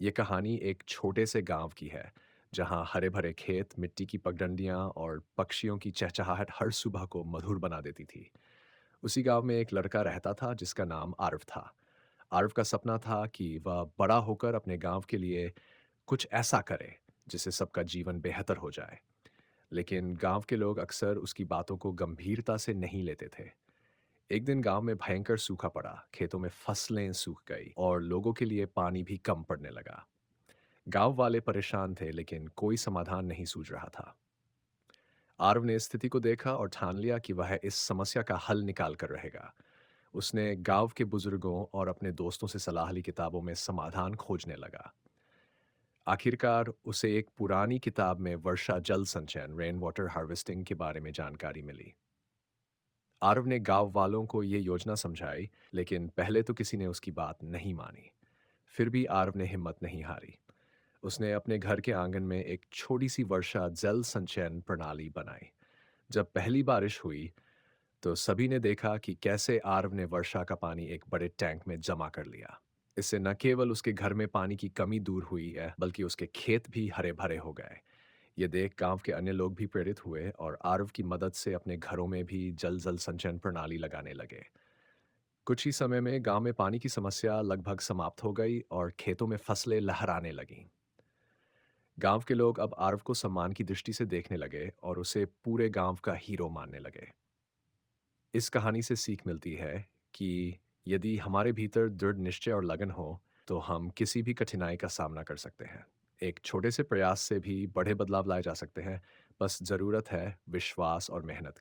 ये कहानी एक छोटे से गांव की है, जहां हरे भरे खेत, मिट्टी की पगडंडियां और पक्षियों की चहचहाहट हर सुबह को मधुर बना देती थी। उसी गांव में एक लड़का रहता था जिसका नाम आरव था। आरव का सपना था कि वह बड़ा होकर अपने गांव के लिए कुछ ऐसा करे जिससे सबका जीवन बेहतर हो जाए। लेकिन गांव के लोग अक्सर उसकी बातों को गंभीरता से नहीं लेते थे। एक दिन गांव में भयंकर सूखा पड़ा, खेतों में फसलें सूख गई और लोगों के लिए पानी भी कम पड़ने लगा। गांव वाले परेशान थे, लेकिन कोई समाधान नहीं सूझ रहा था। आरव ने स्थिति को देखा और ठान लिया कि वह इस समस्या का हल निकाल कर रहेगा। उसने गांव के बुजुर्गों और अपने दोस्तों से सलाह ली, किताबों में समाधान खोजने लगा। आखिरकार उसे एक पुरानी किताब में वर्षा जल संचयन, रेन वाटर हार्वेस्टिंग के बारे में जानकारी मिली। आरव ने गांव वालों को ये योजना समझाई, लेकिन पहले तो किसी ने उसकी बात नहीं मानी। फिर भी आरव ने हिम्मत नहीं हारी। उसने अपने घर के आंगन में एक छोटी सी वर्षा जल संचयन प्रणाली बनाई। जब पहली बारिश हुई, तो सभी ने देखा कि कैसे आरव ने वर्षा का पानी एक बड़े टैंक में जमा कर लिया। इससे न केवल उसके घर में पानी की कमी दूर हुई है, बल्कि उसके खेत भी हरे भरे हो गए। ये देख गांव के अन्य लोग भी प्रेरित हुए और आरव की मदद से अपने घरों में भी जल जल संचयन प्रणाली लगाने लगे। कुछ ही समय में गांव में पानी की समस्या लगभग समाप्त हो गई और खेतों में फसलें लहराने लगीं। गांव के लोग अब आरव को सम्मान की दृष्टि से देखने लगे और उसे पूरे गांव का हीरो मानने लगे। इस कहानी से सीख मिलती है कि यदि हमारे भीतर दृढ़ निश्चय और लगन हो, तो हम किसी भी कठिनाई का सामना कर सकते हैं। एक छोटे से प्रयास से भी बड़े बदलाव लाए जा सकते हैं। बस जरूरत है विश्वास और मेहनत